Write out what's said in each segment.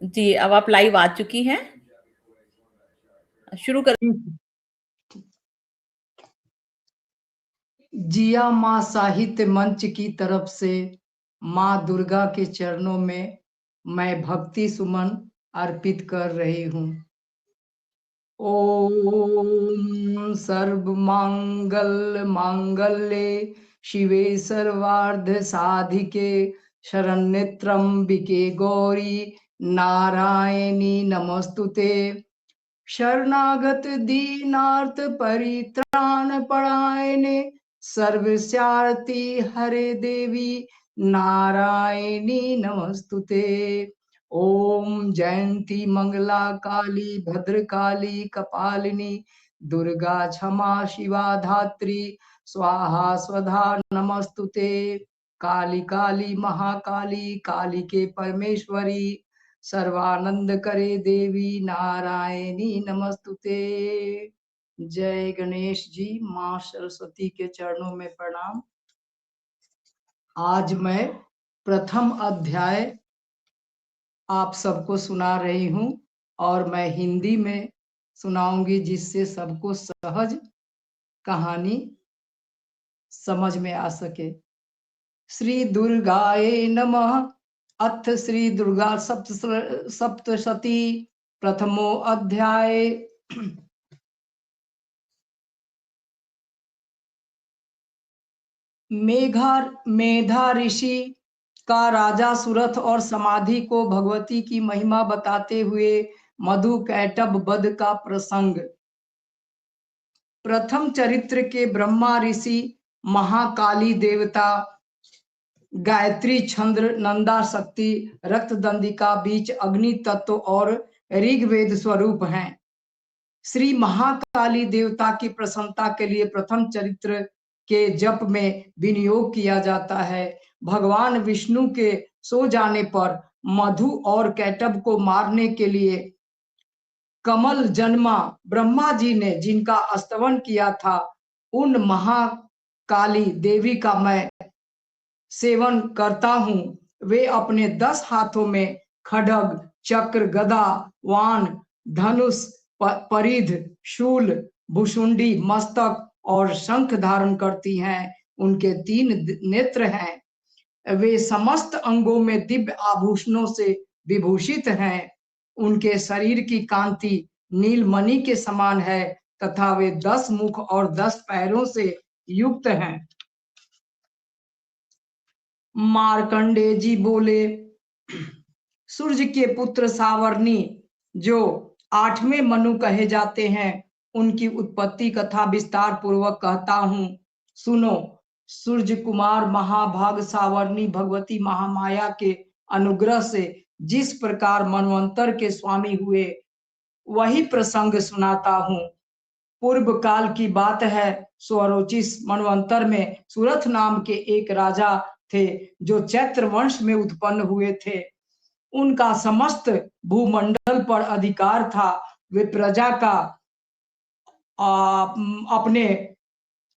जी, अब आप लाइव आ चुकी हैं। शुरू कर। जिया माँ साहित्य मंच की तरफ से माँ दुर्गा के चरणों में मैं भक्ति सुमन अर्पित कर रही हूँ। ओम सर्व मांगल मांगल्ये शिवे सर्वार्थ साधिके शरण्ये त्र्यंबिके गौरी नारायणी नमस्तुते। शरणागत दीनार्थ परित्राण परायणे सर्वस्यार्ति हरे देवी नारायणी नमस्तुते। ओम जयंती मंगला काली भद्रकाली कपालिनी दुर्गा क्षमा शिवा धात्री स्वाहा स्वधा नमस्तुते। काली काली महाकाली काली के परमेश्वरी सर्वानंद करे देवी नारायणी नमस्तुते। जय गणेश जी। माँ सरस्वती के चरणों में प्रणाम। आज मैं प्रथम अध्याय आप सबको सुना रही हूँ और मैं हिंदी में सुनाऊंगी जिससे सबको सहज कहानी समझ में आ सके। श्री दुर्गाये नमः। अथ श्री दुर्गा सप्तशती प्रथमो अध्याय। मेधा ऋषि का राजा सुरथ और समाधि को भगवती की महिमा बताते हुए मधु कैटभ वध का प्रसंग। प्रथम चरित्र के ब्रह्मा ऋषि महाकाली देवता गायत्री छंद्र नंदा शक्ति रक्तदंडिका बीच अग्नि तत्व और ऋग्वेद स्वरूप हैं। श्री महाकाली देवता की प्रसन्नता के लिए प्रथम चरित्र के जप में विनियोग किया जाता है। भगवान विष्णु के सो जाने पर मधु और कैटभ को मारने के लिए कमल जन्मा ब्रह्मा जी ने जिनका स्तवन किया था, उन महाकाली देवी का मैं सेवन करता हूँ। वे अपने 10 हाथों में खड्ग चक्र गदा वान धनुष परिध शूल भुशुंडी मस्तक और शंख धारण करती हैं। उनके 3 नेत्र हैं। वे समस्त अंगों में दिव्य आभूषणों से विभूषित हैं। उनके शरीर की कांति नीलमणि के समान है तथा वे 10 मुख और 10 पैरों से युक्त हैं। मार्कंडे जी बोले, सूर्य के पुत्र सावर्णी जो 8वें मनु कहे जाते हैं, उनकी उत्पत्ति कथा विस्तार पूर्वक कहता हूँ, सुनो। सूर्य कुमार महाभाग सावर्णी भगवती महामाया के अनुग्रह से जिस प्रकार मनवंतर के स्वामी हुए, वही प्रसंग सुनाता हूँ। पूर्व काल की बात है। स्वरोचिस मनवंतर में सुरथ नाम के एक राजा थे जो चैत्र वंश में उत्पन्न हुए थे। उनका समस्त भूमंडल पर अधिकार था। वे प्रजा का अपने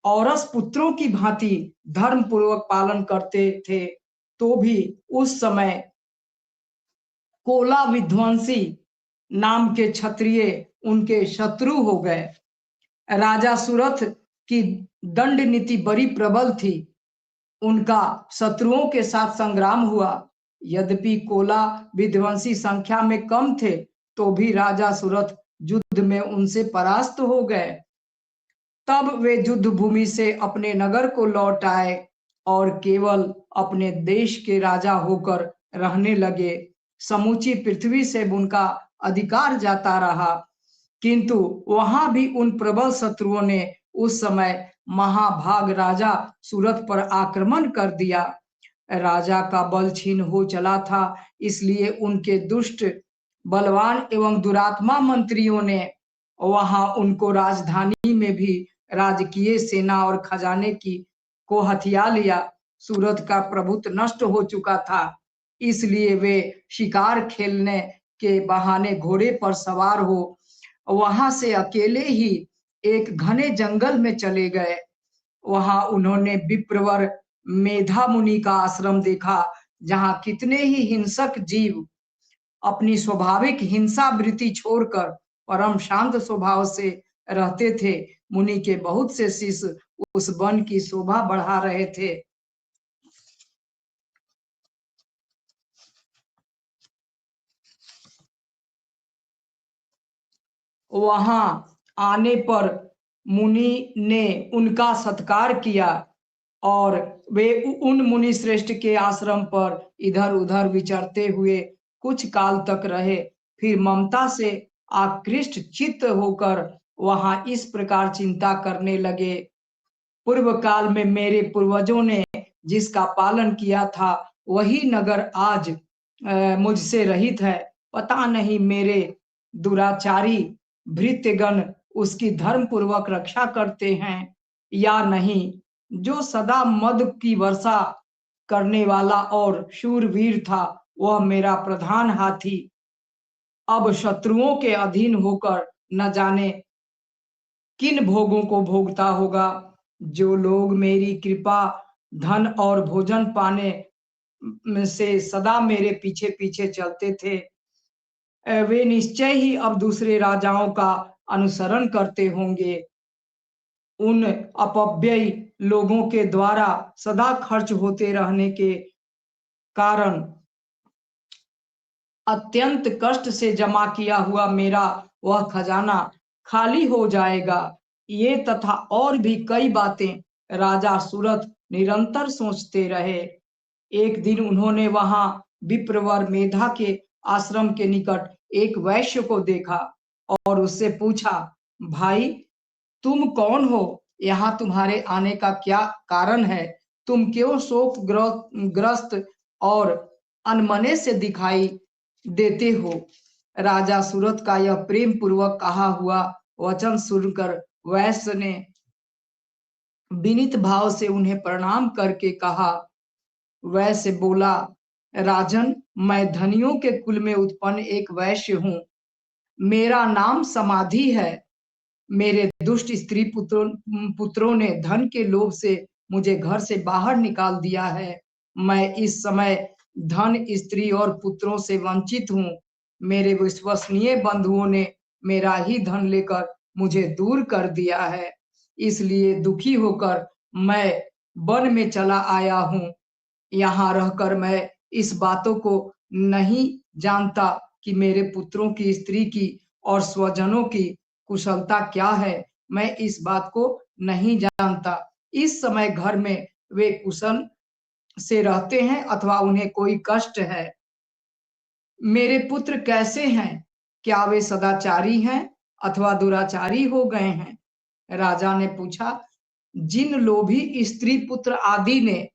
औरस पुत्रों की भांति धर्म पूर्वक पालन करते थे। तो भी उस समय कोला विध्वंसी नाम के क्षत्रिय उनके शत्रु हो गए। राजा सुरथ की दंड नीति बड़ी प्रबल थी। उनका शत्रुओं के साथ संग्राम हुआ। यद्यपि कोला विध्वंसी संख्या में कम थे, तो भी राजा सुरथ युद्ध में उनसे परास्त हो गए। तब वे युद्ध भूमि से अपने नगर को लौट आए और केवल अपने देश के राजा होकर रहने लगे। समूची पृथ्वी से उनका अधिकार जाता रहा, किंतु वहां भी उन प्रबल शत्रुओं ने उस समय महाभाग राजा सूरत पर आक्रमण कर दिया। राजा का बल छीन हो चला था, इसलिए उनके दुष्ट बलवान एवं दुरात्मा मंत्रियों ने वहां उनको राजधानी में भी राजकीय सेना और खजाने को हथिया लिया। सूरत का प्रभुत्व नष्ट हो चुका था, इसलिए वे शिकार खेलने के बहाने घोड़े पर सवार हो वहां से अकेले ही एक घने जंगल में चले गए। वहां उन्होंने विप्रवर मेधा मुनि का आश्रम देखा, जहां कितने ही हिंसक जीव अपनी स्वाभाविक हिंसा वृत्ति छोड़कर परम शांत स्वभाव से रहते थे। मुनि के बहुत से शिष्य उस वन की शोभा बढ़ा रहे थे। वहां आने पर मुनि ने उनका सत्कार किया और वे उन मुनि श्रेष्ठ के आश्रम पर इधर उधर विचरते हुए कुछ काल तक रहे। फिर ममता से आकृष्ट चित्त होकर वहां इस प्रकार चिंता करने लगे, पूर्व काल में मेरे पूर्वजों ने जिसका पालन किया था वही नगर आज मुझसे रहित है। पता नहीं मेरे दुराचारी भृत्यगण उसकी धर्म पूर्वक रक्षा करते हैं या नहीं। जो सदा मद की वर्षा करने वाला और शूरवीर था वह मेरा प्रधान हाथी अब शत्रुओं के अधीन होकर न जाने किन भोगों को भोगता होगा। जो लोग मेरी कृपा धन और भोजन पाने से सदा मेरे पीछे पीछे चलते थे, वे निश्चय ही अब दूसरे राजाओं का अनुसरण करते होंगे। उन अपव्ययी लोगों के द्वारा सदा खर्च होते रहने के कारण अत्यंत कष्ट से जमा किया हुआ मेरा वह खजाना खाली हो जाएगा। ये तथा और भी कई बातें राजा सूरत निरंतर सोचते रहे। एक दिन उन्होंने वहां विप्रवर मेधा के आश्रम के निकट एक वैश्य को देखा और उससे पूछा, भाई तुम कौन हो? यहाँ तुम्हारे आने का क्या कारण है? तुम क्यों शोक ग्रस्त और अनमने से दिखाई देते हो? राजा सूरत का यह प्रेम पूर्वक कहा हुआ वचन सुनकर वैश्य ने विनीत भाव से उन्हें प्रणाम करके कहा। वैश्य बोला, राजन, मैं धनियों के कुल में उत्पन्न एक वैश्य हूँ। मेरा नाम समाधि है। मेरे दुष्ट स्त्री पुत्रों ने धन के लोभ से मुझे घर से बाहर निकाल दिया है। मैं इस समय धन, स्त्री और पुत्रों से वंचित हूँ। मेरे विश्वसनीय बंधुओं ने मेरा ही धन लेकर मुझे दूर कर दिया है। इसलिए दुखी होकर मैं वन में चला आया हूँ। यहाँ रहकर मैं इस बातों को नहीं जानता कि मेरे पुत्रों की, स्त्री की और स्वजनों की कुशलता क्या है। मैं इस बात को नहीं जानता इस समय घर में वे कुशल से रहते हैं अथवा उन्हें कोई कष्ट है। मेरे पुत्र कैसे हैं? क्या वे सदाचारी हैं अथवा दुराचारी हो गए हैं? राजा ने पूछा। जिन लोभी स्त्री पुत्र आदि ने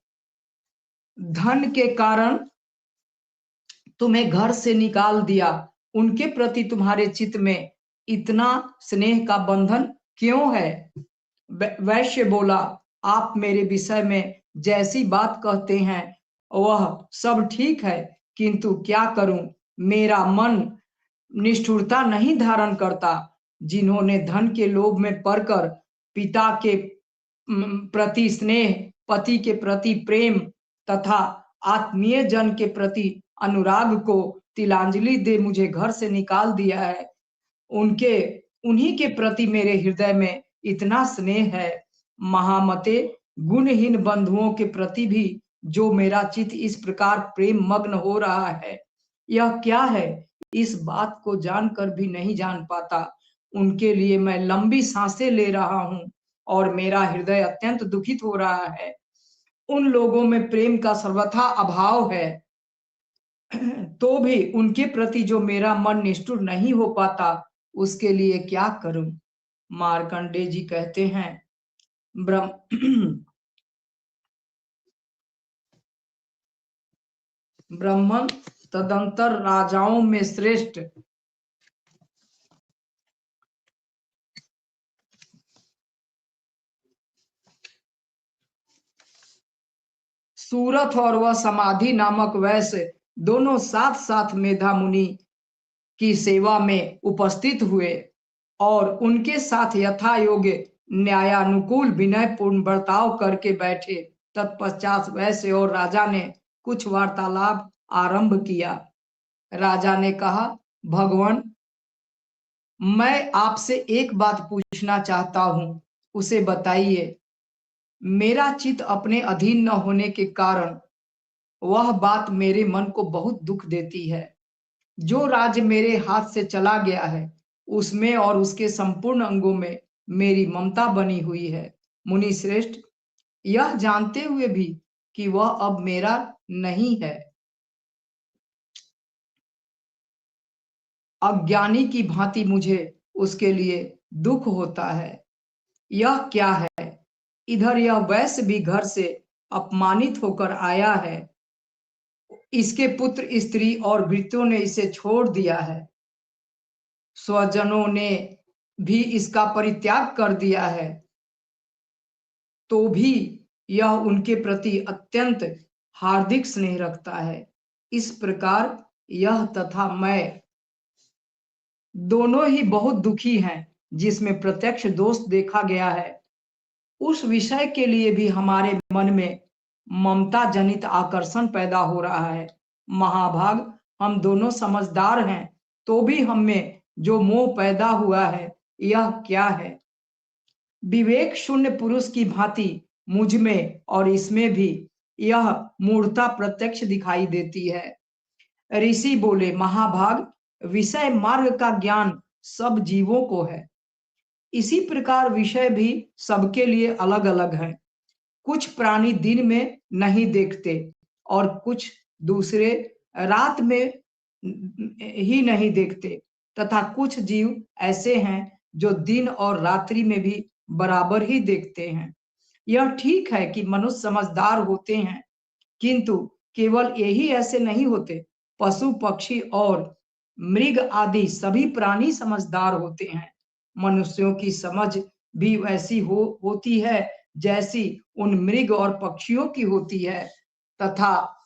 धन के कारण तुम्हें घर से निकाल दिया, उनके प्रति तुम्हारे चित्त में इतना स्नेह का बंधन क्यों है? वैश्य बोला, आप मेरे विषय में जैसी बात कहते हैं वह सब ठीक है, किंतु क्या करूं, मेरा मन निष्ठुरता नहीं धारण करता। जिन्होंने धन के लोभ में पड़कर पिता के प्रति स्नेह, पति के प्रति प्रेम तथा आत्मीय जन के प्रति अनुराग को तिलांजलि दे मुझे घर से निकाल दिया है, उन्हीं के प्रति मेरे हृदय में इतना स्नेह है। महामते, गुणहीन बंधुओं के प्रति भी जो मेरा चित्त इस प्रकार प्रेम मग्न हो रहा है, यह क्या है? इस बात को जानकर भी नहीं जान पाता। उनके लिए मैं लंबी सांसें ले रहा हूँ और मेरा हृदय अत्यंत दुखित हो रहा है। उन लोगों में प्रेम का सर्वथा अभाव है, तो भी उनके प्रति जो मेरा मन निष्ठुर नहीं हो पाता, उसके लिए क्या करूं? मार्कंडेय जी कहते हैं, ब्राह्मण तदंतर राजाओं में श्रेष्ठ सूरत और वह समाधि नामक वैश्य दोनों साथ साथ मेधा मुनि की सेवा में उपस्थित हुए और उनके साथ यथा योग्य न्यायानुकूल विनयपूर्ण बर्ताव करके बैठे। तत्पश्चात वैश्य और राजा ने कुछ वार्तालाप आरंभ किया। राजा ने कहा, भगवान, मैं आपसे एक बात पूछना चाहता हूं, उसे बताइए। मेरा चित्त अपने अधीन न होने के कारण वह बात मेरे मन को बहुत दुख देती है। जो राज्य मेरे हाथ से चला गया है, उसमें और उसके संपूर्ण अंगों में मेरी ममता बनी हुई है। मुनि श्रेष्ठ, यह जानते हुए भी कि वह अब मेरा नहीं है, अज्ञानी की भांति मुझे उसके लिए दुख होता है। यह क्या है? इधर यह वैश्य भी घर से अपमानित होकर आया है। इसके पुत्र स्त्री और भृत्यों ने इसे छोड़ दिया है। स्वजनों ने भी इसका परित्याग कर दिया है, तो भी यह उनके प्रति अत्यंत हार्दिक स्नेह रखता है। इस प्रकार यह तथा मैं दोनों ही बहुत दुखी हैं, जिसमें प्रत्यक्ष दोष देखा गया है। उस विषय के लिए भी हमारे मन में ममता जनित आकर्षण पैदा हो रहा है। महाभाग, हम दोनों समझदार हैं, तो भी हम में जो मोह पैदा हुआ है, यह क्या है? विवेक शून्य पुरुष की भांति मुझ में और इसमें भी यह मूढ़ता प्रत्यक्ष दिखाई देती है। ऋषि बोले, महाभाग, विषय मार्ग का ज्ञान सब जीवों को है। इसी प्रकार विषय भी सबके लिए अलग अलग है। कुछ प्राणी दिन में नहीं देखते और कुछ दूसरे रात में ही नहीं देखते, तथा कुछ जीव ऐसे हैं जो दिन और रात्रि में भी बराबर ही देखते हैं। यह ठीक है कि मनुष्य समझदार होते हैं, किंतु केवल यही ऐसे नहीं होते। पशु पक्षी और मृग आदि सभी प्राणी समझदार होते हैं। मनुष्यों की समझ भी वैसी होती है जैसी उन मृग और पक्षियों की होती है, तथा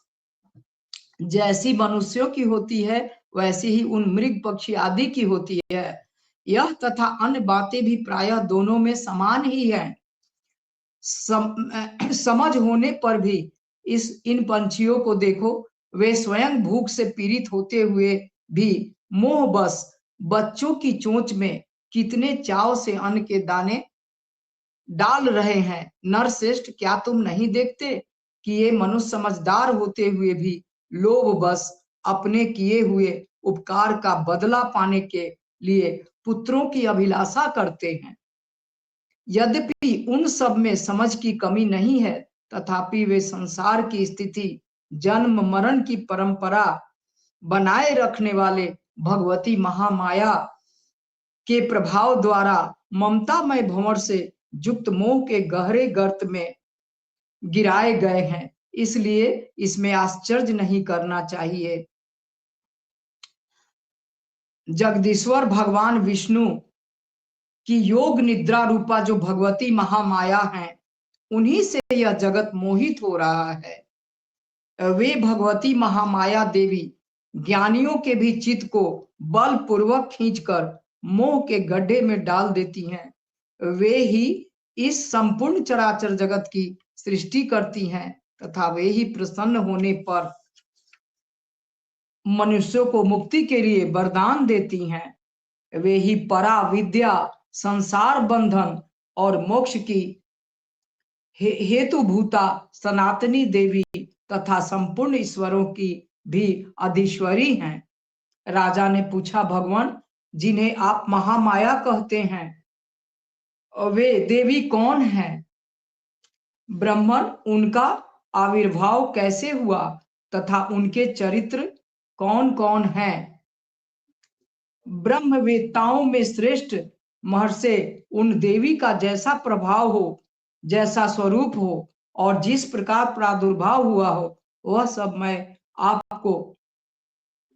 जैसी मनुष्यों की होती है वैसी ही उन मृग पक्षी आदि की होती है। यह तथा अन्य बातें भी प्रायः दोनों में समान ही है। समझ होने पर भी इन पंछियों को देखो, वे स्वयं भूख से पीड़ित होते हुए भी मोह बस बच्चों की चोंच में कितने चाव से अन्न के दाने डाल रहे हैं। नरश्रेष्ठ, क्या तुम नहीं देखते कि ये मनुष्य समझदार होते हुए भी लोभ बस अपने किए हुए उपकार का बदला पाने के लिए पुत्रों की अभिलाषा करते हैं? यद्यपि उन सब में समझ की कमी नहीं है, तथापि वे संसार की स्थिति, जन्म मरण की परंपरा बनाए रखने वाले भगवती महामाया के प्रभाव द्वारा ममतामय भंवर से युक्त मोह के गहरे गर्त में गिराए गए हैं। इसलिए इसमें आश्चर्य नहीं करना चाहिए। जगदीश्वर भगवान विष्णु की योग निद्रा रूपा जो भगवती महामाया है, उन्हीं से यह जगत मोहित हो रहा है। वे भगवती महामाया देवी ज्ञानियों के भी चित्त को बलपूर्वक खींचकर मोह के गड्ढे में डाल देती हैं। वे ही इस संपूर्ण चराचर जगत की सृष्टि करती हैं, तथा वे ही प्रसन्न होने पर मनुष्यों को मुक्ति के लिए वरदान देती हैं। वे ही परा विद्या, संसार बंधन और मोक्ष की हेतुभूता सनातनी देवी तथा संपूर्ण ईश्वरों की भी अधीश्वरी हैं। राजा ने पूछा, भगवान, जिन्हें आप महामाया कहते हैं, वे देवी कौन हैं? ब्राह्मण, उनका आविर्भाव कैसे हुआ तथा उनके चरित्र कौन कौन हैं? ब्रह्मवेत्ताओं में श्रेष्ठ महर्षि उन देवी का जैसा प्रभाव हो, जैसा स्वरूप हो और जिस प्रकार प्रादुर्भाव हुआ हो, वह सब मैं आपको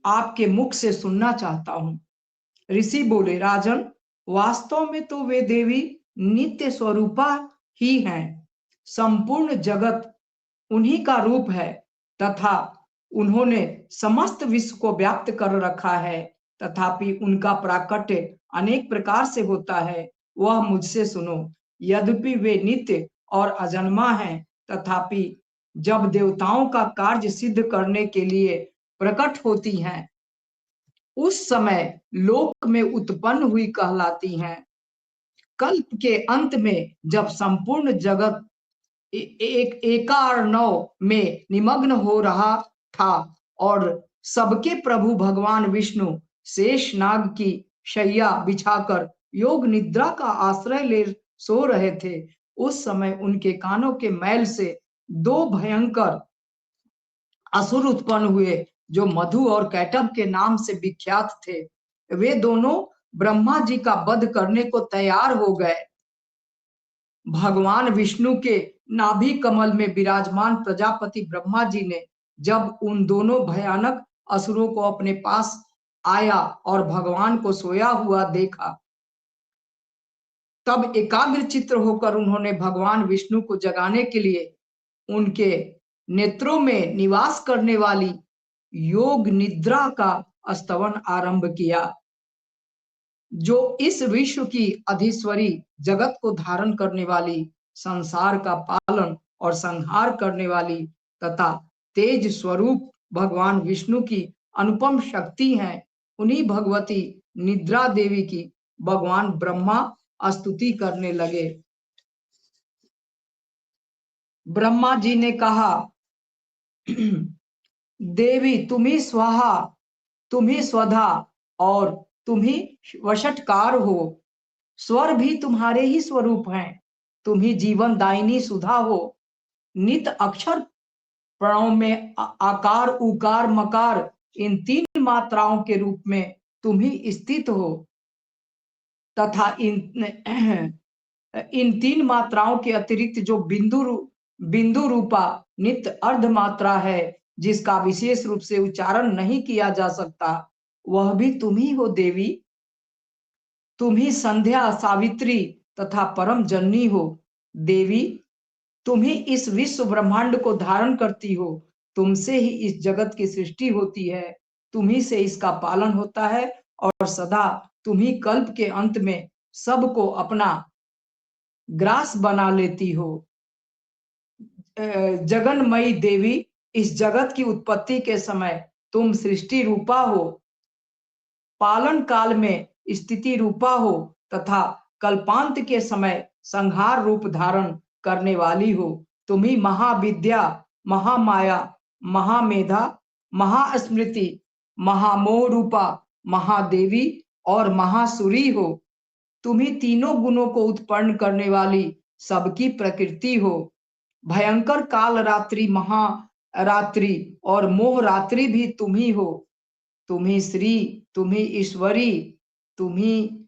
आपके मुख से सुनना चाहता हूं। ऋषि बोले, राजन, वास्तव में तो वे देवी नित्य स्वरूपा ही हैं। संपूर्ण जगत उन्हीं का रूप है, तथा उन्होंने समस्त विश्व को व्याप्त कर रखा है। तथापि उनका प्राकट्य अनेक प्रकार से होता है, वह मुझसे सुनो। यद्यपि वे नित्य और अजन्मा हैं, तथापि जब देवताओं का कार्य सिद्ध करने के लिए प्रकट होती हैं, उस समय लोक में उत्पन्न हुई कहलाती हैं। कल्प के अंत में जब संपूर्ण जगत एक एकार्णव में निमग्न हो रहा था और सबके प्रभु भगवान विष्णु शेष नाग की शैया बिछाकर योग निद्रा का आश्रय ले सो रहे थे, उस समय उनके कानों के मैल से दो भयंकर असुर उत्पन्न हुए जो मधु और कैटभ के नाम से विख्यात थे। वे दोनों ब्रह्मा जी का वध करने को तैयार हो गए। भगवान विष्णु के नाभि कमल में विराजमान प्रजापति ब्रह्मा जी ने जब उन दोनों भयानक असुरों को अपने पास आया और भगवान को सोया हुआ देखा, तब एकाग्र चित्त होकर उन्होंने भगवान विष्णु को जगाने के लिए उनके नेत्रों में निवास करने वाली योग निद्रा का स्तवन आरंभ किया, जो इस विश्व की अधीश्वरी, जगत को धारण करने वाली, संसार का पालन और संहार करने वाली तथा तेज स्वरूप भगवान विष्णु की अनुपम शक्ति है। उन्हीं भगवती निद्रा देवी की भगवान ब्रह्मा स्तुति करने लगे। ब्रह्मा जी ने कहा, देवी तुम्ही स्वाहा, तुम्ही स्वधा और तुम्ही वशटकार हो। स्वर भी तुम्हारे ही स्वरूप हैं। तुम्ही जीवन दायिनी सुधा हो। नित अक्षर प्रणव में आकार, उकार, मकार इन तीन मात्राओं के रूप में तुम्ही स्थित हो तथा इन तीन मात्राओं के अतिरिक्त जो बिंदु रूपा नित्य अर्ध मात्रा है, जिसका विशेष रूप से उच्चारण नहीं किया जा सकता, वह भी तुम ही हो देवी। तुम ही संध्या, सावित्री तथा परम जननी हो। देवी तुम ही इस विश्व ब्रह्मांड को धारण करती हो। तुमसे ही इस जगत की सृष्टि होती है, तुम ही से इसका पालन होता है और सदा तुम ही कल्प के अंत में सबको अपना ग्रास बना लेती हो। जगन्मयी देवी, इस जगत की उत्पत्ति के समय तुम सृष्टि रूपा हो, पालन काल में स्थिति रूपा हो तथा कल्पांत के समय संहार रूप धारण करने वाली हो। तुम्ही महाविद्या, महामाया, महामेधा, महास्मृति, महामोह रूपा महादेवी और महासुरी हो। तुम्ही तीनों गुणों को उत्पन्न करने वाली सबकी प्रकृति हो। भयंकर काल रात्रि, महारात्रि और मोह रात्रि भी तुम्ही हो। तुम्ही श्री, तुम्ही ईश्वरी, तुम्ही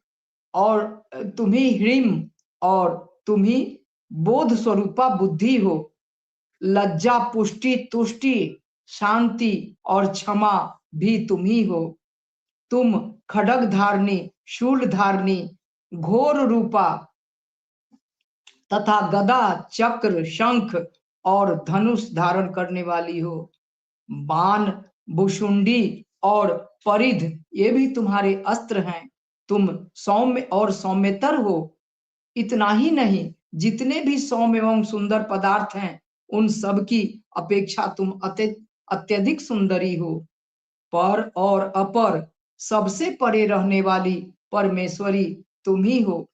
ह्रीम और तुम्ही बोध स्वरूपा बुद्धि हो। लज्जा, पुष्टि, तुष्टि, शांति और क्षमा भी तुम्ही हो। तुम खड्ग धारणी, शूल धारणी, घोर रूपा तथा गदा, चक्र, शंख और धनुष धारण करने वाली हो। बाण, भुशुंडी और परिध ये भी तुम्हारे अस्त्र हैं। तुम सौम्य और सौम्यतर हो। इतना ही नहीं, जितने भी सौम्य एवं सुंदर पदार्थ हैं, उन सब की अपेक्षा तुम अत्यधिक सुंदरी हो। पर और अपर सबसे परे रहने वाली परमेश्वरी तुम ही हो।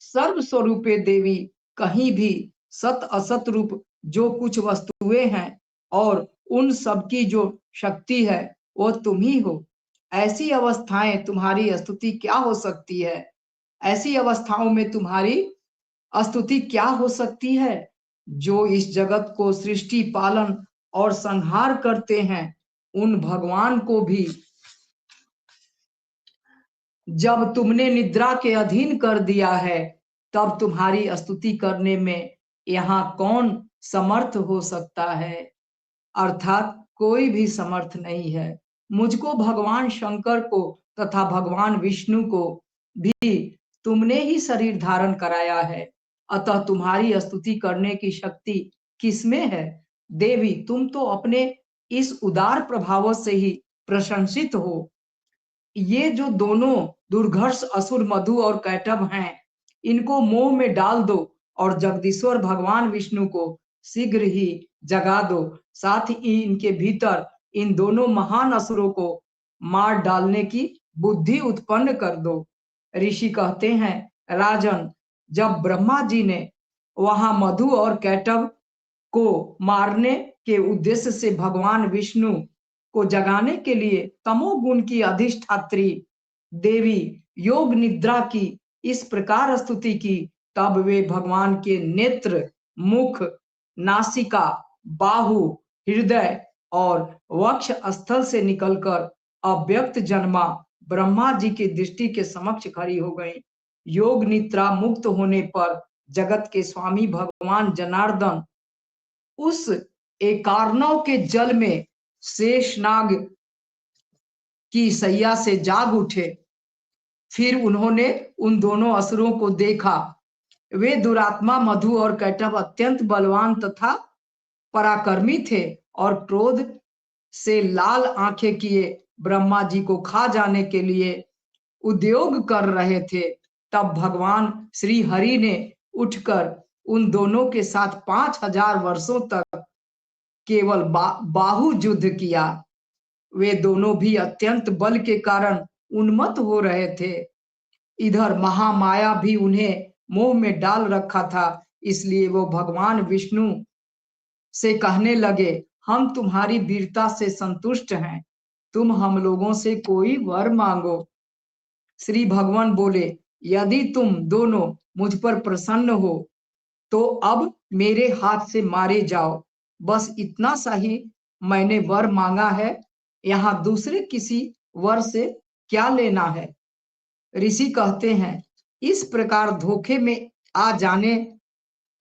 सर्व स्वरूपे देवी, कहीं भी सत असत रूप जो कुछ वस्तुएं हैं और उन सब की जो शक्ति है, वो तुम ही हो। ऐसी अवस्थाएं तुम्हारी स्तुति क्या हो सकती है? ऐसी अवस्थाओं में तुम्हारी स्तुति क्या हो सकती है? जो इस जगत को सृष्टि, पालन और संहार करते हैं, उन भगवान को भी जब तुमने निद्रा के अधीन कर दिया है, तब तुम्हारी स्तुति करने में यहाँ कौन समर्थ हो सकता है? अर्थात कोई भी समर्थ नहीं है। मुझको, भगवान शंकर को तथा भगवान विष्णु को भी तुमने ही शरीर धारण कराया है, अतः तुम्हारी स्तुति करने की शक्ति किसमें है? देवी, तुम तो अपने इस उदार प्रभाव से ही प्रशंसित हो। ये जो दोनों दुर्घर्ष असुर मधु और कैटभ हैं, इनको मोह में डाल दो और जगदीश्वर भगवान विष्णु को शीघ्र ही जगा दो। साथ ही इनके भीतर इन दोनों महान असुरों को मार डालने की बुद्धि उत्पन्न कर दो। ऋषि कहते हैं, राजन, जब ब्रह्मा जी ने वहां मधु और कैटभ को मारने के उद्देश्य से भगवान विष्णु को जगाने के लिए तमोगुण की अधिष्ठात्री देवी योग निद्रा की इस प्रकार स्तुति की, तब वे भगवान के नेत्र, मुख, नासिका, बाहु, हृदय और वक्ष स्थल से निकलकर अव्यक्त जन्मा ब्रह्मा जी की दृष्टि के समक्ष खड़ी हो गई। योग निद्रा मुक्त होने पर जगत के स्वामी भगवान जनार्दन उस एकार्णव के जल में शेषनाग की सैया से जाग उठे। फिर उन्होंने उन दोनों असुरों को देखा। वे दुरात्मा मधु और कैटभ अत्यंत बलवान तथा पराक्रमी थे और क्रोध से लाल आंखें किए ब्रह्मा जी को खा जाने के लिए उद्योग कर रहे थे। तब भगवान श्री हरि ने उठकर उन दोनों के साथ 5000 वर्षों तक केवल बाहु युद्ध किया। वे दोनों भी अत्यंत बल के कारण उन्मत्त हो रहे थे। इधर महामाया भी उन्हें मोह में डाल रखा था, इसलिए वो भगवान विष्णु से कहने लगे, हम तुम्हारी वीरता से संतुष्ट हैं, तुम हम लोगों से कोई वर मांगो। श्री भगवान बोले, यदि तुम दोनों मुझ पर प्रसन्न हो तो अब मेरे हाथ से मारे जाओ। बस इतना सा ही मैंने वर मांगा है, यहाँ दूसरे किसी वर से क्या लेना है। ऋषि कहते हैं, इस प्रकार धोखे में आ जाने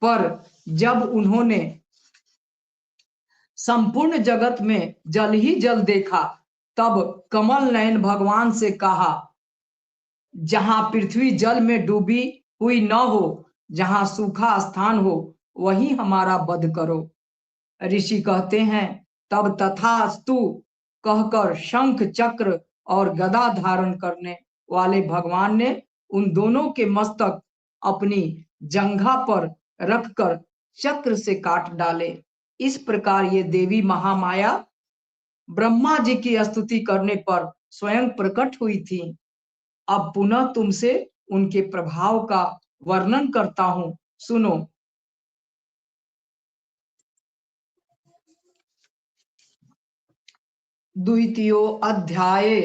पर जब उन्होंने संपूर्ण जगत में जल ही जल देखा, तब कमल नयन भगवान से कहा, जहां पृथ्वी जल में डूबी हुई न हो, जहां सूखा स्थान हो, वही हमारा वध करो। ऋषि कहते हैं, तब तथास्तु कहकर शंख चक्र और गदा धारण करने वाले भगवान ने उन दोनों के मस्तक अपनी जंघा पर रखकर चक्र से काट डाले। इस प्रकार ये देवी महामाया ब्रह्मा जी की स्तुति करने पर स्वयं प्रकट हुई थी। अब पुनः तुमसे उनके प्रभाव का वर्णन करता हूं, सुनो। द्वितीयो अध्याय,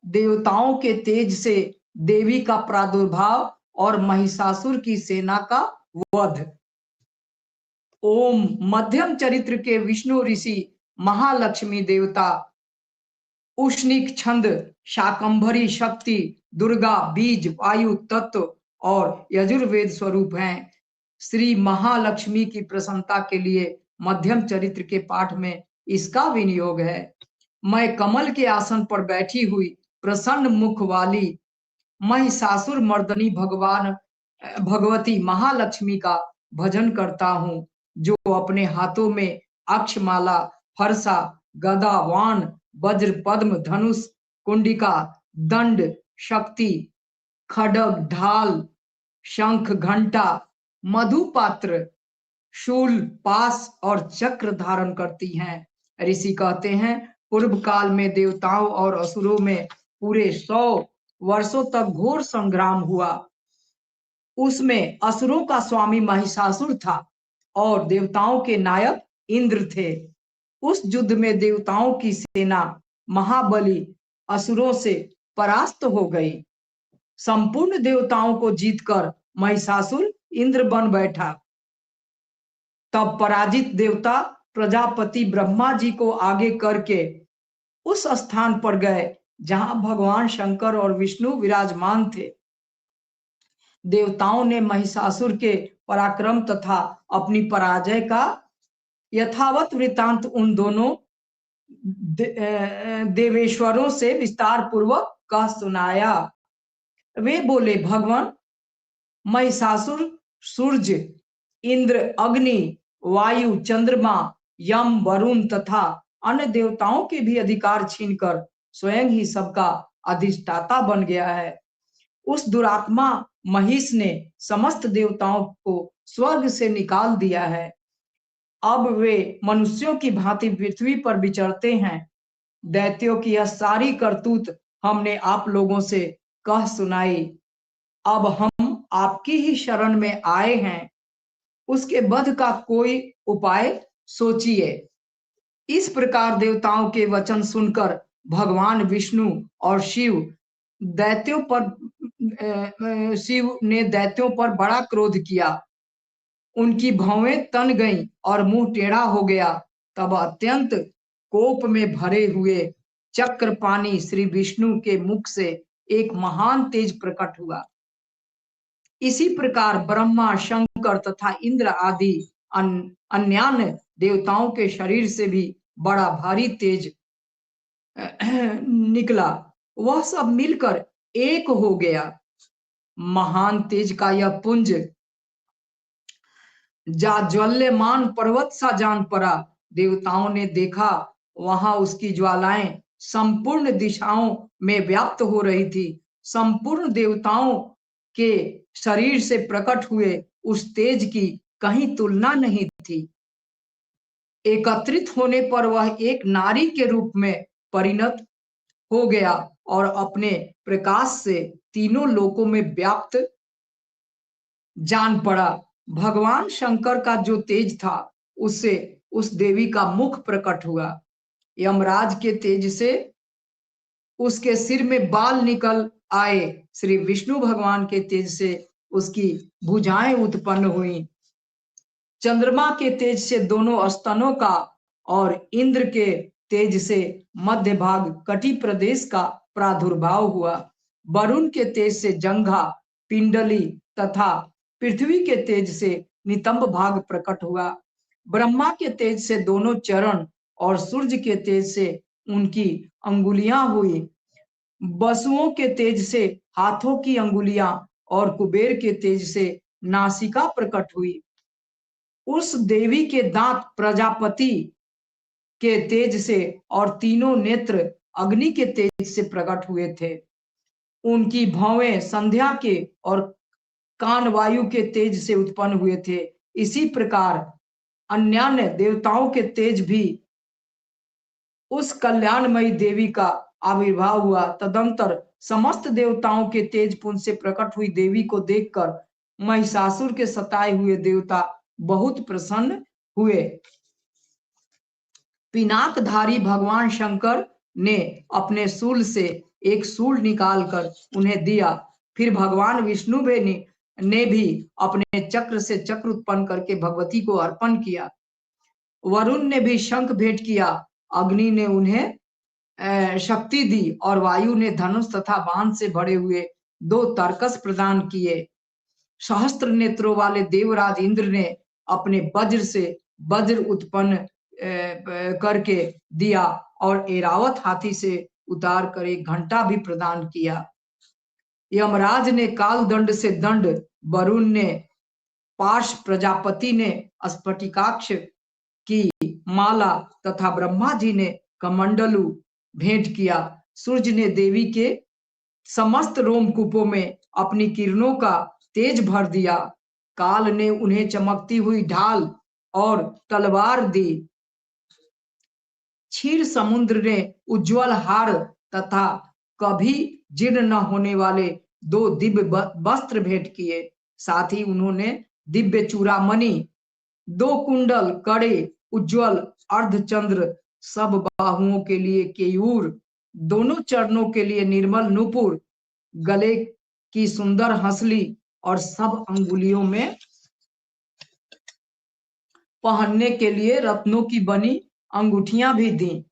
देवताओं के तेज से देवी का प्रादुर्भाव और महिषासुर की सेना का वध। ओम। मध्यम चरित्र के विष्णु ऋषि महालक्ष्मी देवता उष्णिक छंद, शाकंभरी शक्ति, दुर्गा बीज, वायु तत्व और यजुर्वेद स्वरूप हैं। श्री महालक्ष्मी की प्रसन्नता के लिए मध्यम चरित्र के पाठ में इसका विनियोग है। मैं कमल के आसन पर बैठी हुई प्रसन्न मुख वाली महिषासुर मर्दनी भगवती महालक्ष्मी का भजन करता हूँ, जो अपने हाथों में अक्षमाला, फरसा, गदा, वाण, वज्र, पद्म, धनुष, कुंडिका, दंड, शक्ति, खड्ग, ढाल, शंख, घंटा, मधुपात्र, शूल, पास और चक्र धारण करती हैं। ऋषि कहते हैं, पूर्व काल में देवताओं और असुरों में पूरे 100 वर्षों तक घोर संग्राम हुआ। उसमें असुरों का स्वामी महिषासुर था और देवताओं के नायक इंद्र थे। उस युद्ध में देवताओं की सेना महाबली असुरों से परास्त हो गई। संपूर्ण देवताओं को जीतकर महिषासुर इंद्र बन बैठा। तब पराजित देवता प्रजापति ब्रह्मा जी को आगे करके उस स्थान पर गए जहां भगवान शंकर और विष्णु विराजमान थे। देवताओं ने महिषासुर के पराक्रम तथा अपनी पराजय का यथावत वृतांत उन दोनों देवेश्वरों से विस्तार पूर्वक कह सुनाया। वे बोले, भगवान, महिषासुर सूर्य, इंद्र, अग्नि, वायु, चंद्रमा, यम, वरुण तथा अन्य देवताओं के भी अधिकार छीनकर स्वयं ही सबका अधिष्ठाता बन गया है। उस दुरात्मा महिष ने समस्त देवताओं को स्वर्ग से निकाल दिया है। अब वे मनुष्यों की भांति पृथ्वी पर विचरते हैं। दैत्यों की यह सारी करतूत हमने आप लोगों से कह सुनाई। अब हम आपकी ही शरण में आए हैं, उसके वध का कोई उपाय सोचिए। इस प्रकार देवताओं के वचन सुनकर भगवान विष्णु और शिव ने दैत्यों पर बड़ा क्रोध किया। उनकी भौवें तन गईं और मुंह टेढ़ा हो गया। तब अत्यंत कोप में भरे हुए चक्रपाणी श्री विष्णु के मुख से एक महान तेज प्रकट हुआ। इसी प्रकार ब्रह्मा, शंकर तथा इंद्र आदि अन्यान्य देवताओं के शरीर से भी बड़ा भारी तेज निकला। वह सब मिलकर एक हो गया। महान तेज का यह पुंज जाज्वल्यमान पर्वत सा जान पड़ा। देवताओं ने देखा, वहां उसकी ज्वालाएं संपूर्ण दिशाओं में व्याप्त हो रही थी। संपूर्ण देवताओं के शरीर से प्रकट हुए उस तेज की कहीं तुलना नहीं थी। एकत्रित होने पर वह एक नारी के रूप में परिणत हो गया और अपने प्रकाश से तीनों लोकों में व्याप्त जान पड़ा। भगवान शंकर का जो तेज था, उससे उस देवी का मुख प्रकट हुआ। यमराज के तेज से उसके सिर में बाल निकल आए। श्री विष्णु भगवान के तेज से उसकी भुजाएं उत्पन्न हुई। चंद्रमा के तेज से दोनों स्तनों का और इंद्र के तेज से मध्य भाग कटी प्रदेश का प्रादुर्भाव हुआ। वरुण के तेज से जंघा, पिंडली तथा पृथ्वी के तेज से नितंब भाग प्रकट हुआ। ब्रह्मा के तेज से दोनों चरण और सूर्य के तेज से उनकी अंगुलियां हुई। वसुओं के तेज से हाथों की अंगुलियां और कुबेर के तेज से नासिका प्रकट हुई। उस देवी के दांत प्रजापति के तेज से और तीनों नेत्र अग्नि के तेज से प्रकट हुए थे। उनकी भौवें संध्या के और कान वायु के तेज से उत्पन्न हुए थे। इसी प्रकार अन्यान्य देवताओं के तेज भी उस कल्याणमयी देवी का आविर्भाव हुआ। तदंतर समस्त देवताओं के तेज पुंज से प्रकट हुई देवी को देखकर महिषासुर के सताए हुए देवता बहुत प्रसन्न हुए। पिनाकधारी भगवान शंकर ने अपने शूल से एक शूल निकालकर उन्हें दिया। फिर भगवान विष्णु ने भी अपने चक्र से चक्र उत्पन्न करके भगवती को अर्पण किया। वरुण ने भी शंख भेंट किया। अग्नि ने उन्हें शक्ति दी और वायु ने धनुष तथा बाण से भरे हुए 2 तरकस प्रदान किए। सहस्त्र नेत्रों वाले देवराज इंद्र ने अपने वज्र से वज्र उत्पन्न करके दिया और ऐरावत हाथी से उतार कर एक घंटा भी प्रदान किया। यमराज ने काल दंड से दंड, वरुण ने पाश, प्रजापति ने स्फटिकाक्ष की माला तथा ब्रह्मा जी ने कमंडलू भेंट किया। सूर्य ने देवी के समस्त रोमकूपों में अपनी किरणों का तेज भर दिया। काल ने उन्हें चमकती हुई ढाल और तलवार दी। क्षीर समुद्र ने उज्जवल हार तथा कभी जीर्ण न होने वाले 2 दिव्य वस्त्र भेंट किए। साथ ही उन्होंने दिव्य चूड़ामणि, 2 कुंडल, कड़े, उज्जवल अर्धचंद्र, सब बाहुओं के लिए केयूर, दोनों चरणों के लिए निर्मल नूपुर, गले की सुंदर हंसली और सब अंगुलियों में पहनने के लिए रत्नों की बनी अंगूठियां भी दी।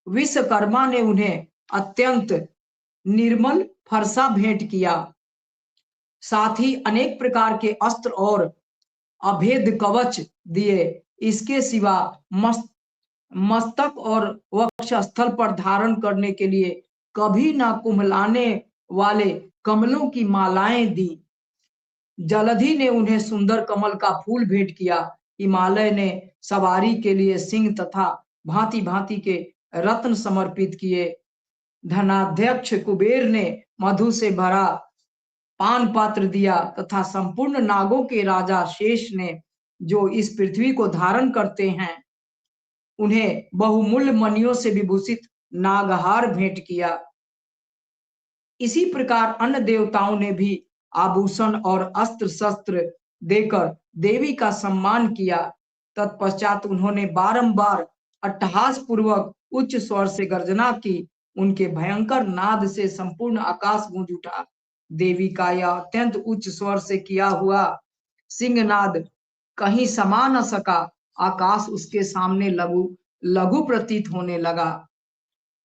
विश्वकर्मा ने उन्हें अत्यंत निर्मल फरसा भेंट किया। साथ ही अनेक प्रकार के अस्त्र और अभेद कवच दिए। इसके सिवा मस्तक और वक्षस्थल पर धारण करने के लिए कभी ना कुम्हलाने वाले कमलों की मालाएं दी। जलधि ने उन्हें सुंदर कमल का फूल भेंट किया। हिमालय ने सवारी के लिए सिंह तथा भांति भांति के रत्न समर्पित किए। धनाध्यक्ष कुबेर ने मधु से भरा पान पात्र दिया तथा संपूर्ण नागों के राजा शेष ने, जो इस पृथ्वी को धारण करते हैं, उन्हें बहुमूल्य मणियों से विभूषित नागहार भेंट किया। इसी प्रकार अन्य देवताओं ने भी आभूषण और अस्त्र शस्त्र देकर देवी का सम्मान किया। तत्पश्चात उन्होंने बारंबार अट्टहास पूर्वक उच्च स्वर से गर्जना की। उनके भयंकर नाद से संपूर्ण आकाश गूंज उठा। देवी का यह अत्यंत उच्च स्वर से किया हुआ सिंहनाद कहीं समा न सका। आकाश उसके सामने लघु लघु प्रतीत होने लगा।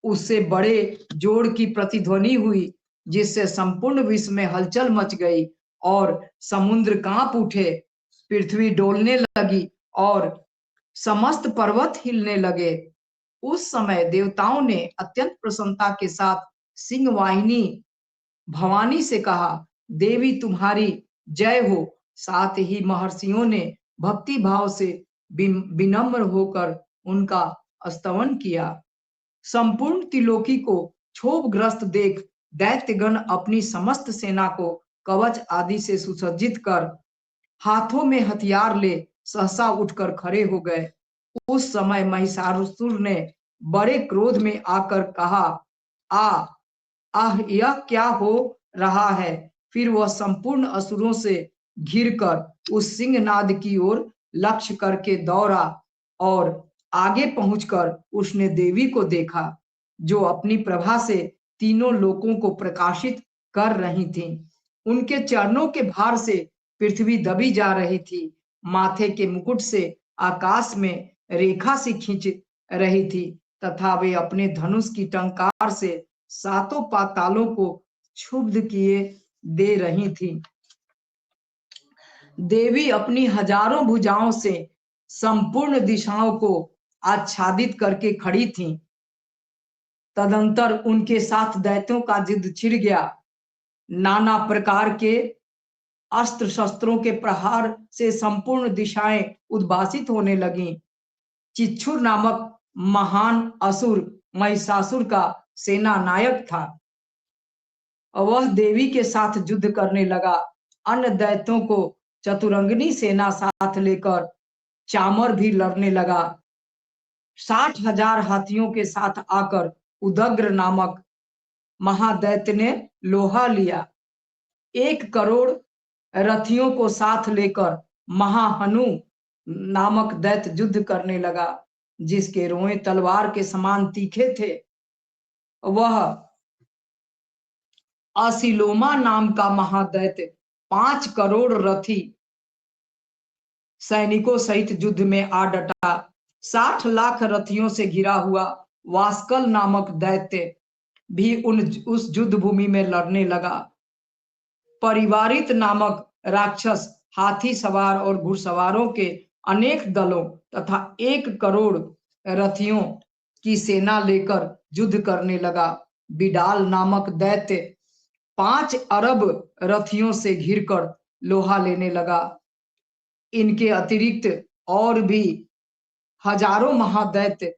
उससे बड़े जोर की प्रतिध्वनि हुई, जिससे संपूर्ण विश्व में हलचल मच गई और समुद्र कांप उठे, पृथ्वी डोलने लगी और समस्त पर्वत हिलने लगे। उस समय देवताओं ने अत्यंत प्रसन्नता के साथ सिंह वाहिनी भवानी से कहा, देवी तुम्हारी जय हो। साथ ही महर्षियों ने भक्ति भाव से विनम्र होकर उनका स्तवन किया। संपूर्ण त्रिलोकी को क्षोभग्रस्त देख दैत्यगण अपनी समस्त सेना को कवच आदि से सुसज्जित कर हाथों में हथियार ले सहसा उठकर खड़े हो गए। उस समय महिषासुर ने बड़े क्रोध में आकर कहा, आह यह क्या हो रहा है। फिर वह संपूर्ण असुरों से घिरकर उस सिंहनाद की ओर लक्ष्य करके दौड़ा और आगे पहुंचकर उसने देवी को देखा, जो अपनी प्रभा से तीनों लोकों को प्रकाशित कर रही थीं। उनके चरणों के भार से पृथ्वी दबी जा रही थी। माथे के मुकुट से आकाश में रेखा सी खींच रही थी तथा वे अपने धनुष की टंकार से सातों पातालों को क्षुब्ध किए दे रही थी। देवी अपनी हजारों भुजाओं से संपूर्ण दिशाओं को आच्छादित करके खड़ी थीं। तदंतर उनके साथ दैत्यों का युद्ध छिड़ गया। नाना प्रकार के अस्त्र शस्त्रों के प्रहार से संपूर्ण दिशाएं उद्भासित होने लगीं। चिच्छुर नामक महान असुर महिषासुर का सेना नायक था। वह देवी के साथ युद्ध करने लगा। अन्य दैत्यों को चतुरंगिनी सेना साथ लेकर चामर भी लड़ने लगा। 60,000 हाथियों के साथ आकर उदग्र नामक महादैत्य ने लोहा लिया। 1 करोड़ रथियों को साथ लेकर महाहनु नामक दैत्य युद्ध करने लगा, जिसके रोए तलवार के समान तीखे थे। वह असिलोमा नाम का महादैत्य 5 करोड़ रथी सैनिकों सहित युद्ध में आ डटा। 60 लाख रथियों से घिरा हुआ वास्कल नामक दैत्य भी उस युद्ध भूमि में लड़ने लगा। परिवारित नामक राक्षस हाथी सवार और घुड़सवारों के अनेक दलों तथा 1 करोड़ रथियों की सेना लेकर युद्ध करने लगा। बिडाल नामक दैत्य 5 अरब रथियों से घिरकर लोहा लेने लगा। इनके अतिरिक्त और भी हजारों महादैत्य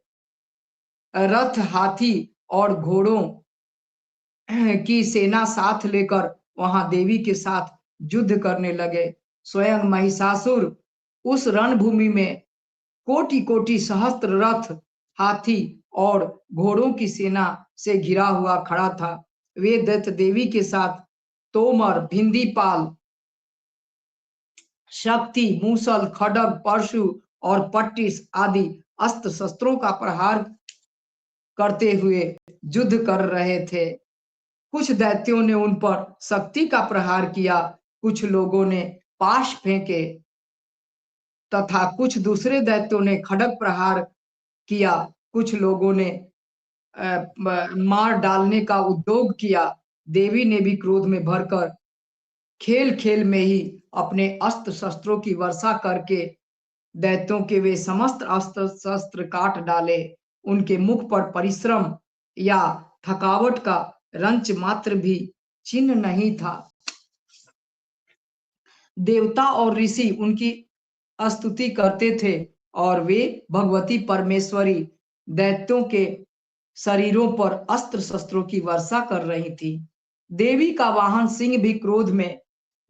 रथ, हाथी और घोड़ों की सेना साथ लेकर वहां देवी के साथ युद्ध करने लगे। स्वयं महिषासुर उस रणभूमि में कोटि कोटि सहस्त्र रथ, हाथी और घोड़ों की सेना से घिरा हुआ खड़ा था। वे दैत्य देवी के साथ तोमर, भिंदीपाल, शक्ति, मूसल, खड्ग, परशु और पट्टिस आदि अस्त्र शस्त्रों का प्रहार करते हुए युद्ध कर रहे थे। कुछ दैत्यों ने उन पर शक्ति का प्रहार किया, कुछ लोगों ने पाश फेंके तथा कुछ दूसरे दैत्यों ने खड्ग प्रहार किया। कुछ लोगों ने मार डालने का उद्योग किया। देवी ने भी क्रोध में भरकर खेल खेल में ही अपने अस्त्र शस्त्रों की वर्षा करके दैत्यों के वे समस्त अस्त्र शस्त्र काट डाले। उनके मुख पर परिश्रम या थकावट का रंच मात्र भी चिन्ह नहीं था। देवता और ऋषि उनकी स्तुति करते थे और वे भगवती परमेश्वरी दैत्यों के शरीरों पर अस्त्र शस्त्रों की वर्षा कर रही थी। देवी का वाहन सिंह भी क्रोध में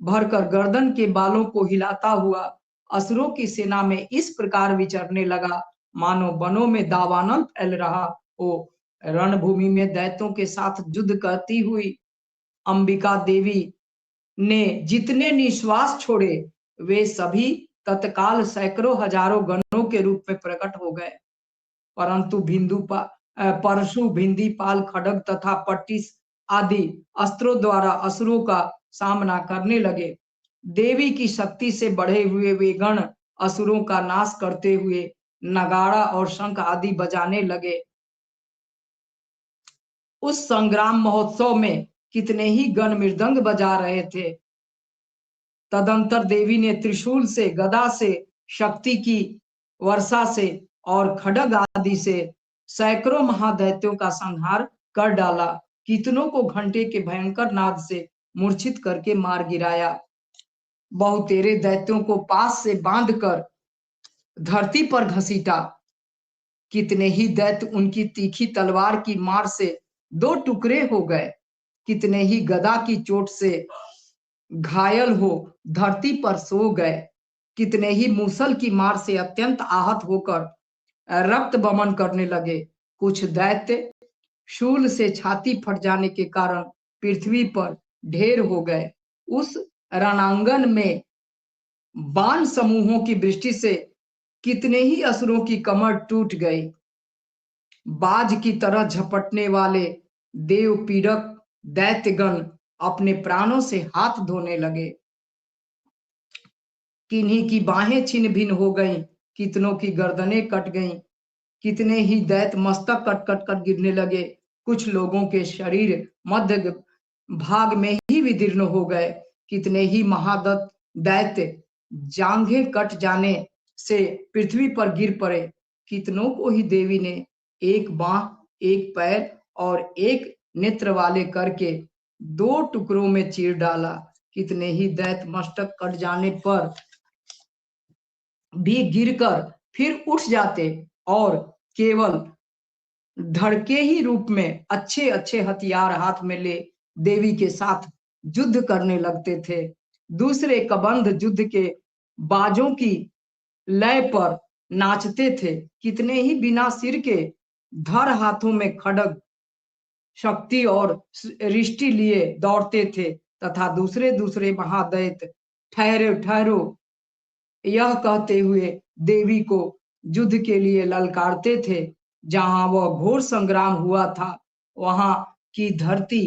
भरकर गर्दन के बालों को हिलाता हुआ असुरों की सेना में इस प्रकार विचरने लगा। मानो वनों में दावानल फैल रहा हो। रणभूमि में दैत्यों के साथ युद्ध करती हुई अंबिका देवी ने जितने निश्वास छोड़े वे सभी तत्काल सैकड़ों हजारों गणों के रूप में प्रकट हो गए। परंतु परशु भिंदीपाल खड्ग तथा पट्टिस आदि अस्त्रों द्वारा असुरों का सामना करने लगे। देवी की शक्ति से बढ़े हुए वे गण असुरों का नाश करते हुए नगाड़ा और शंख आदि बजाने लगे। उस संग्राम महोत्सव में कितने ही गण मृदंग बजा रहे थे। तदंतर देवी ने त्रिशूल से, गदा से, शक्ति की वर्षा से और खड्ग आदि से सैकड़ों महादैत्यों का संहार कर डाला। कितनों को घंटे के भयंकर नाद से मूर्छित करके मार गिराया। बहुतेरे दैत्यों को पास से बांधकर धरती पर घसीटा। कितने ही दैत्य उनकी तीखी तलवार की मार से दो टुकड़े हो गए। कितने ही गदा की चोट से घायल हो धरती पर सो गए। कितने ही मूसल की मार से अत्यंत आहत होकर रक्त बमन करने लगे। कुछ दैत्य शूल से छाती फट जाने के कारण पृथ्वी पर ढेर हो गए। उस रणांगन में बाण समूहों की दृष्टि से कितने ही असुरों की कमर टूट गई। बाज की तरह झपटने वाले देव पीड़क दैत्यगण अपने प्राणों से हाथ धोने लगे। किन्हीं की बाहें छिन्न भिन्न हो गईं, कितनों की गर्दनें कट गईं। कितने ही दैत्य मस्तक कट कट कर गिरने लगे। कुछ लोगों के शरीर मध्य भाग में ही विदीर्ण हो गए। कितने ही महादत्त दैत्य जांघें कट जाने से पृथ्वी पर गिर पड़े। कितनों को ही देवी ने एक बांह, एक पैर और एक नेत्र वाले करके दो टुकड़ों में चीर डाला। कितने ही दैत्य मस्तक कट जाने पर भी गिरकर फिर उठ जाते और केवल धड़के ही रूप में अच्छे अच्छे हथियार हाथ में ले देवी के साथ युद्ध करने लगते थे। दूसरे कबंध युद्ध के बाजों की लय पर नाचते थे। कितने ही बिना सिर के धड़ हाथों में खड्ग, शक्ति और रिष्टि लिए दौड़ते थे तथा दूसरे दूसरे महादैत्य ठहरो ठहरो यह कहते हुए देवी को युद्ध के लिए ललकारते थे। जहां वह घोर संग्राम हुआ था वहां की धरती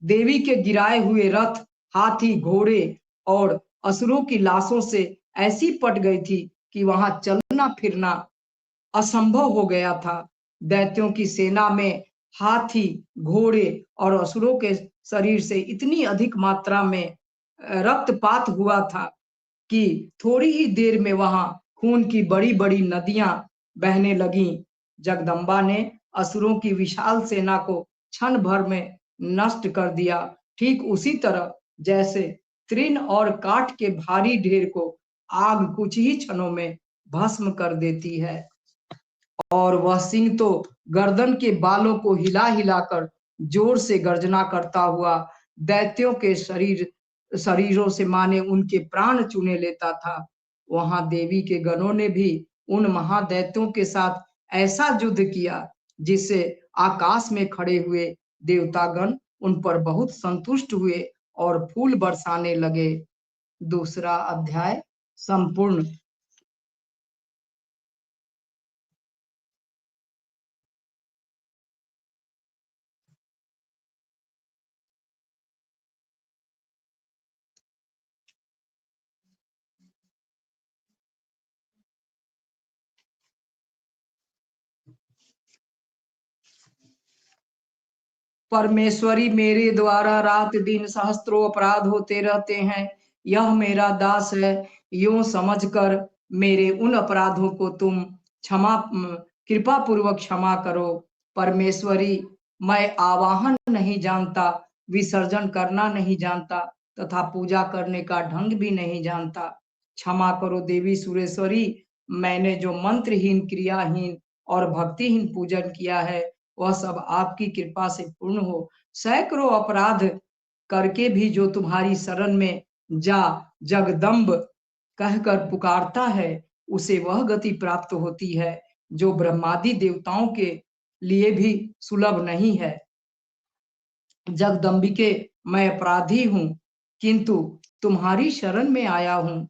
देवी के गिराए हुए रथ, हाथी, घोड़े और असुरों की लाशों से ऐसी पट गई थी कि वहां चलना फिरना असंभव हो गया था। दैत्यों की सेना में हाथी, घोड़े और असुरों के शरीर से इतनी अधिक मात्रा में रक्तपात हुआ था कि थोड़ी ही देर में वहां खून की बड़ी बड़ी नदियां बहने लगीं। जगदम्बा ने असुरों की विशाल सेना को क्षण भर में नष्ट कर दिया। ठीक उसी तरह जैसे तृण और काठ के भारी ढेर को आग कुछ ही क्षणों में भस्म कर देती है। और वह सिंह तो गर्दन के बालों को हिला हिलाकर जोर से गर्जना करता हुआ दैत्यों के शरीरों से माने उनके प्राण चुने लेता था। वहां देवी के गणों ने भी उन महादैत्यों के साथ ऐसा युद्ध किया जिससे आकाश में खड़े हुए देवतागण उन पर बहुत संतुष्ट हुए और फूल बरसाने लगे। दूसरा अध्याय संपूर्ण। परमेश्वरी, मेरे द्वारा रात दिन सहस्त्रों अपराध होते रहते हैं। यह मेरा दास है, यूं समझकर मेरे उन अपराधों को तुम कृपा पूर्वक क्षमा करो। परमेश्वरी, मैं आवाहन नहीं जानता, विसर्जन करना नहीं जानता तथा पूजा करने का ढंग भी नहीं जानता। क्षमा करो देवी सुरेश्वरी, मैंने जो मंत्रहीन, क्रियाहीन और भक्तिहीन पूजन किया है वह सब आपकी कृपा से पूर्ण हो। सैकड़ों अपराध करके भी जो तुम्हारी शरण में जा जगदम्ब कहकर पुकारता है उसे वह गति प्राप्त होती है। जो ब्रह्मादि देवताओं के लिए भी सुलभ नहीं है। जगदम्बिके, मैं अपराधी हूँ, किंतु तुम्हारी शरण में आया हूँ।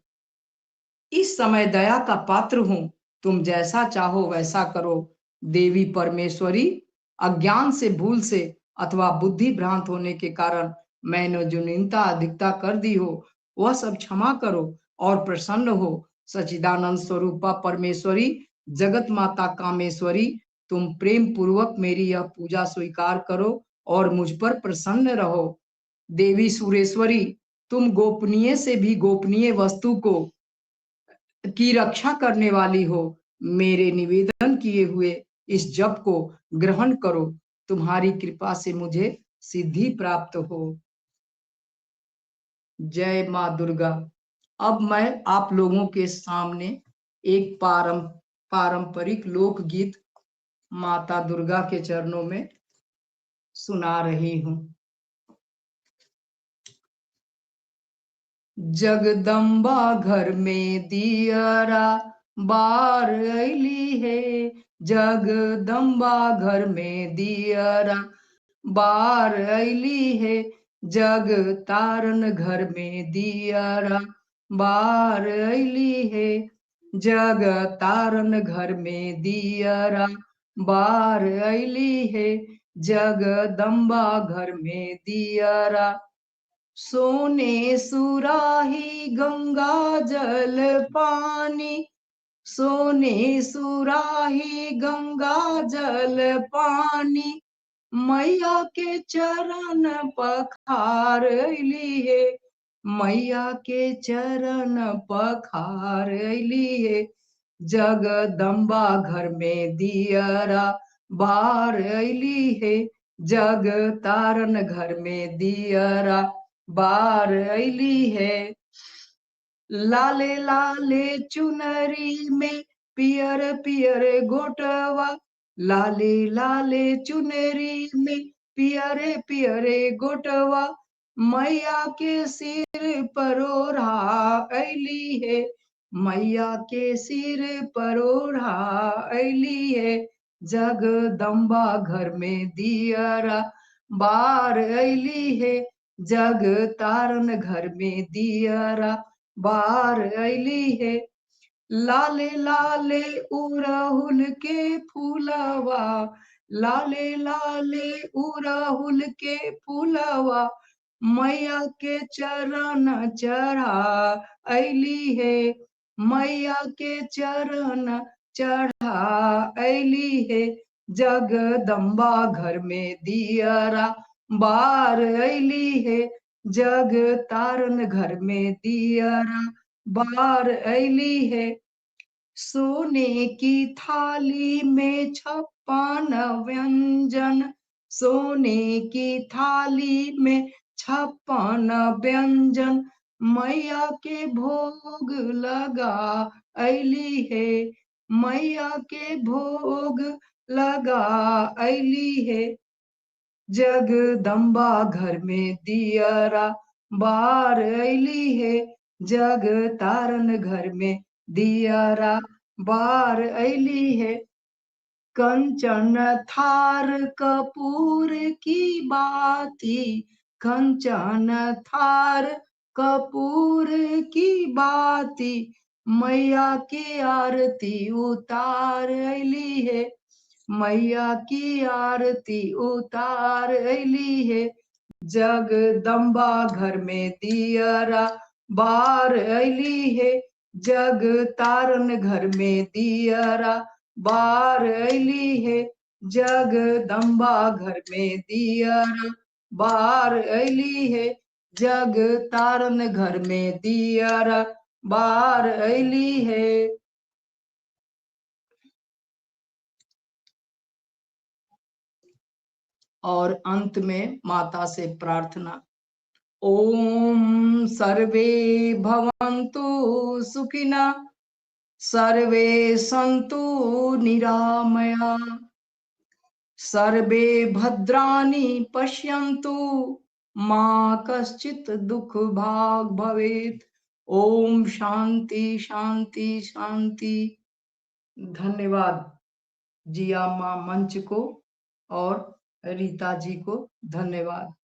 इस समय दया का पात्र हूँ, तुम जैसा चाहो वैसा करो। देवी परमेश्वरी, अज्ञान से, भूल से अथवा बुद्धि भ्रांत होने के कारण मैंने जो न्यूनता अधिकता कर दी हो, वह सब क्षमा करो और प्रसन्न हो। सच्चिदानंद स्वरूपा परमेश्वरी, जगत माता कामेश्वरी, तुम प्रेम पूर्वक मेरी यह पूजा स्वीकार करो और मुझ पर प्रसन्न रहो। देवी सुरेश्वरी, तुम गोपनीय से भी गोपनीय वस्तु को की रक्षा करने वाली हो। मेरे निवेदन किए हुए इस जप को ग्रहण करो, तुम्हारी कृपा से मुझे सिद्धि प्राप्त हो। जय माँ दुर्गा। अब मैं आप लोगों के सामने एक पारंपरिक लोकगीत माता दुर्गा के चरणों में सुना रही हूँ। जगदम्बा घर में दियरा बार अली है। जगदम्बा घर में दियरा बार अली है। जग तारन घर में दियरा बार अली है। जग तारन घर में दियरा बार अली है। जगदम्बा घर में दियरा सोने सुराही गंगा जल पानी। सोने सुराही गंगा जल पानी। मैया के चरण पखार लिए। मैया के चरण पखार लिए। जगदम्बा घर में दियरा बार अली है। जग तारन घर में दियरा बार अली है। लाले लाले चुनरी में पियर पियर गोटवा। लाले लाले चुनरी में पियरे पियरे गोटवा। मैया के सिर पर ओढ़ा अली है। मैया के सिर पर ओढ़ा अली है। जगदम्बा घर में दियरा बार अली है। जग तारन घर में दियरा बार अली है। लाले लाले उड़हुल के फूलवा। लाले लाले उड़हुल के फूलवा। मैया के चरण चढ़ा अली है। मैया के चरण चढ़ा अली है। जगदम्बा घर में दियरा बार अली है। जग तारन घर में दियरा बार अली है। सोने की थाली में 56 व्यंजन। सोने की थाली में 56 व्यंजन। मैया के भोग लगा अली है। मैया के भोग लगा अली है। जगदम्बा घर में दियरा बार अली है। जग तारन घर में दियरा बार अली है। कंचन थार कपूर की बाती। कंचन थार कपूर की बाती। मैया की आरती उतार अली है। मैया की आरती उतार अली है। जगदम्बा घर में दियरा बार अली है। जग तारन घर में दियरा बार अली है। जगदम्बा घर में दियरा बार अली है। जग तारन घर में दियरा बार अली है। और अंत में माता से प्रार्थना। ओम सर्वे भवन्तु सुखिनः। सर्वे सन्तु निरामया। सर्वे भद्राणि पश्यन्तु मा कश्चित् दुःख भाग् भवेत्। ओम शांति शांति शांति। धन्यवाद। जिया माँ मंच को और रीता जी को धन्यवाद।